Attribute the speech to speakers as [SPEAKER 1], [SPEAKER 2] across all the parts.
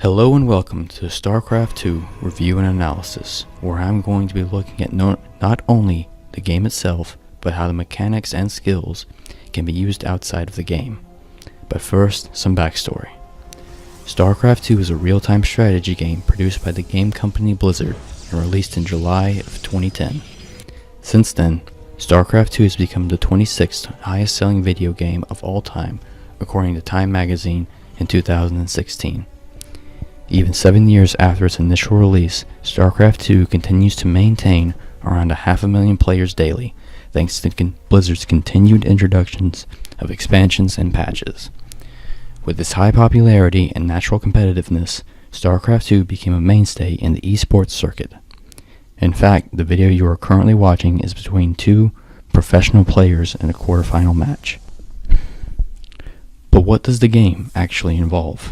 [SPEAKER 1] Hello and welcome to StarCraft2 Review and Analysis, where I'm going to be looking at not only the game itself, but how the mechanics and skills can be used outside of the game. But first, some backstory. StarCraft2 is a real-time strategy game produced by the game company Blizzard and released in July of 2010. Since then, StarCraft2 has become the 26th highest selling video game of all time, according to Time magazine in 2016. Even 7 years after its initial release, StarCraft2 continues to maintain around 500,000 players daily, thanks to Blizzard's continued introductions of expansions and patches. With its high popularity and natural competitiveness, StarCraft2 became a mainstay in the esports circuit. In fact, the video you are currently watching is between two professional players in a quarterfinal match. But what does the game actually involve?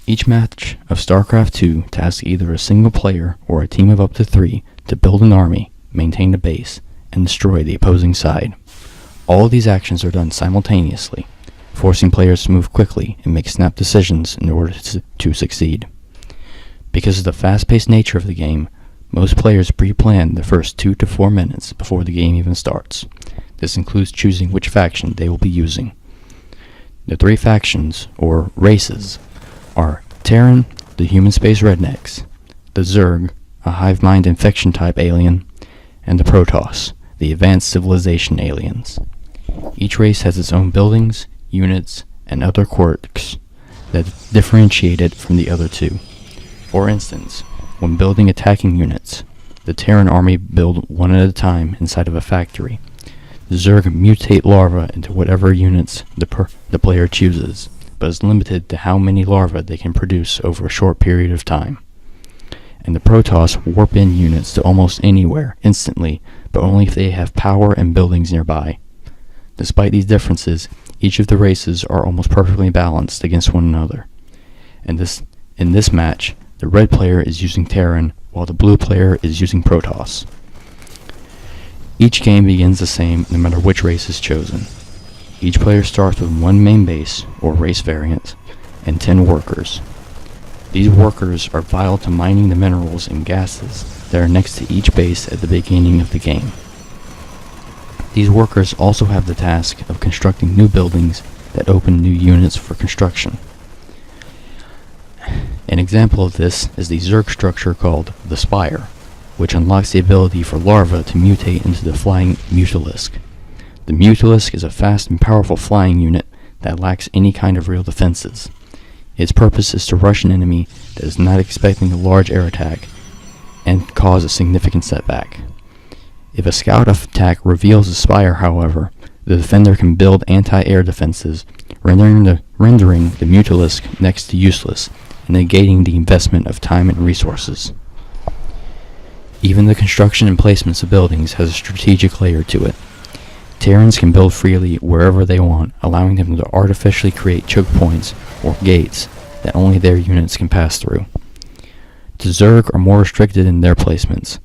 [SPEAKER 1] Each match of StarCraft2 tasks either a single player or a team of up to 3 to build an army, maintain a base, and destroy the opposing side. All of these actions are done simultaneously, forcing players to move quickly and make snap decisions in order to succeed. Because of the fast-paced nature of the game, most players pre-plan the first 2 to 4 minutes before the game even starts. This includes choosing which faction they will be using. The 3 factions, or races, are Terran, the human space rednecks, the Zerg, a hive mind infection type alien, and the Protoss, the advanced civilization aliens. Each race has its own buildings, units, and other quirks that differentiate it from the other two. For instance, when building attacking units, the Terran army build one at a time inside of a factory. The Zerg mutate larvae into whatever units the player chooses, but is limited to how many larvae they can produce over a short period of time. And the Protoss warp in units to almost anywhere instantly, but only if they have power and buildings nearby. Despite these differences, each of the races are almost perfectly balanced against one another. And in this match, the red player is using Terran, while the blue player is using Protoss. Each game begins the same no matter which race is chosen. Each player starts with one main base, or race variant, and 10 workers. These workers are vital to mining the minerals and gases that are next to each base at the beginning of the game. These workers also have the task of constructing new buildings that open new units for construction. An example of this is the Zerg structure called the Spire, which unlocks the ability for larvae to mutate into the flying Mutalisk. The Mutalisk is a fast and powerful flying unit that lacks any kind of real defenses. Its purpose is to rush an enemy that is not expecting a large air attack and cause a significant setback. If a scout attack reveals a Spire, however, the defender can build anti-air defenses, rendering the Mutalisk next to useless and negating the investment of time and resources. Even the construction and placements of buildings has a strategic layer to it. Terrans can build freely wherever they want, allowing them to artificially create choke points or gates that only their units can pass through. The Zerg are more restricted in their placements,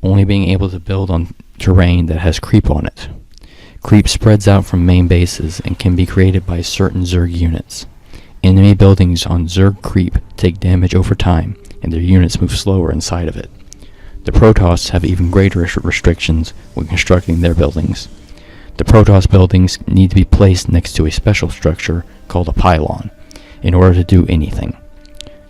[SPEAKER 1] only being able to build on terrain that has creep on it. Creep spreads out from main bases and can be created by certain Zerg units. Enemy buildings on Zerg creep take damage over time, and their units move slower inside of it. The Protoss have even greater restrictions when constructing their buildings. The Protoss buildings need to be placed next to a special structure called a pylon in order to do anything.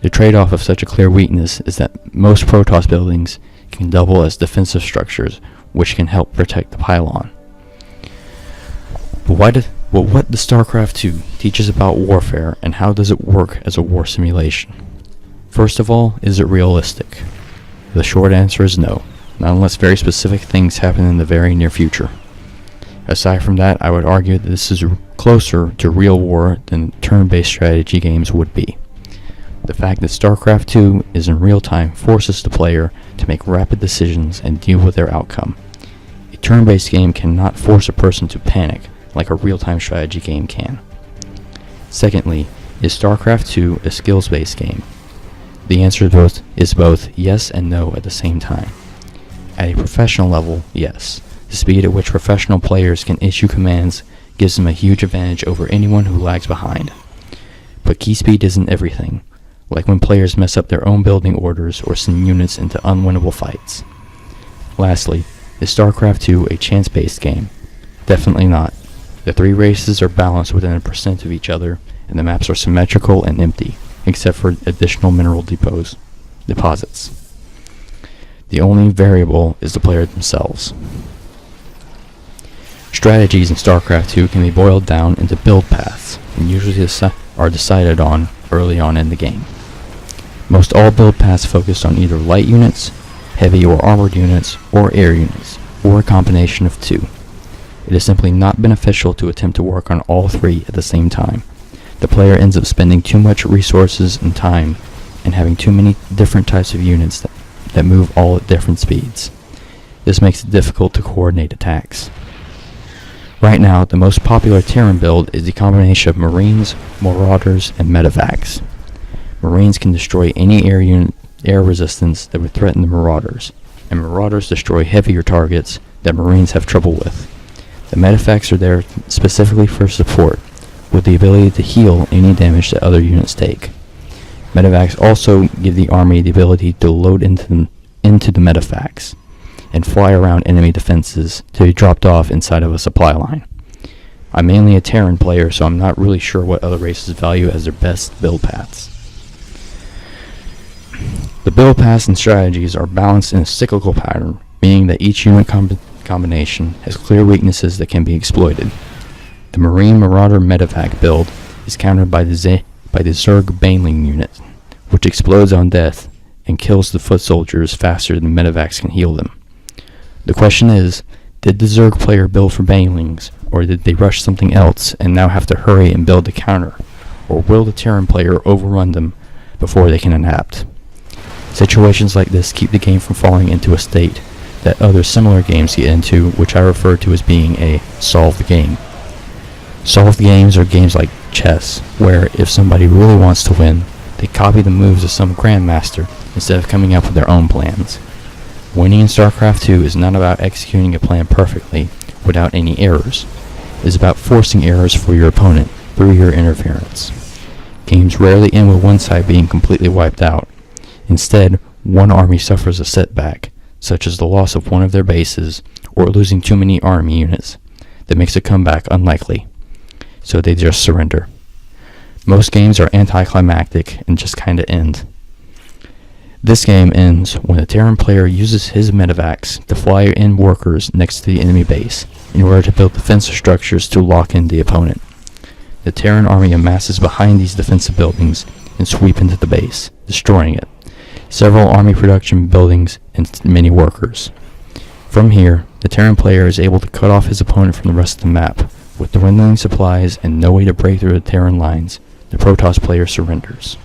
[SPEAKER 1] The trade-off of such a clear weakness is that most Protoss buildings can double as defensive structures, which can help protect the pylon. But what does StarCraft2 teach us about warfare, and how does it work as a war simulation? First of all, is it realistic? The short answer is no, not unless very specific things happen in the very near future. Aside from that, I would argue that this is closer to real war than turn-based strategy games would be. The fact that StarCraft2 is in real time forces the player to make rapid decisions and deal with their outcome. A turn-based game cannot force a person to panic like a real-time strategy game can. Secondly, is StarCraft2 a skills-based game? The answer is both yes and no at the same time. At a professional level, yes. The speed at which professional players can issue commands gives them a huge advantage over anyone who lags behind. But key speed isn't everything. like when players mess up their own building orders or send units into unwinnable fights. Lastly, is StarCraft2 a chance-based game? Definitely not. The three races are balanced within a percent of each other, and the maps are symmetrical and empty, except for additional mineral deposits. The only variable is the player themselves. Strategies in StarCraft2 can be boiled down into build paths, and usually are decided on early on in the game. Most all build paths focus on either light units, heavy or armored units, or air units, or a combination of two. It is simply not beneficial to attempt to work on all three at the same time. The player ends up spending too much resources and time and having too many different types of units that move all at different speeds. This makes it difficult to coordinate attacks. Right now, the most popular Terran build is the combination of Marines, Marauders, and Medevacs. Marines can destroy any air resistance that would threaten the Marauders, and Marauders destroy heavier targets that Marines have trouble with. The Medevacs are there specifically for support, with the ability to heal any damage that other units take. Medevacs also give the army the ability to load into the Medevacs and fly around enemy defenses to be dropped off inside of a supply line. I'm mainly a Terran player, so I'm not really sure what other races value as their best build paths. The build paths and strategies are balanced in a cyclical pattern, meaning that each unit combination has clear weaknesses that can be exploited. The Marine Marauder Medevac build is countered by the Zerg Baneling unit, which explodes on death and kills the foot soldiers faster than Medevacs can heal them. The question is, did the Zerg player build for Banelings, or did they rush something else and now have to hurry and build a counter, or will the Terran player overrun them before they can adapt? Situations like this keep the game from falling into a state that other similar games get into, which I refer to as being a solved game. Solved games are games like chess, where if somebody really wants to win, they copy the moves of some grandmaster instead of coming up with their own plans. Winning in StarCraft2 is not about executing a plan perfectly without any errors. It is about forcing errors for your opponent through your interference. Games rarely end with one side being completely wiped out. Instead, one army suffers a setback, such as the loss of one of their bases or losing too many army units, that makes a comeback unlikely, so they just surrender. Most games are anticlimactic and just kinda end. This game ends when the Terran player uses his Medevacs to fly in workers next to the enemy base in order to build defensive structures to lock in the opponent. The Terran army amasses behind these defensive buildings and sweep into the base, destroying it, several army production buildings, and many workers. From here, the Terran player is able to cut off his opponent from the rest of the map. With dwindling supplies and no way to break through the Terran lines, the Protoss player surrenders.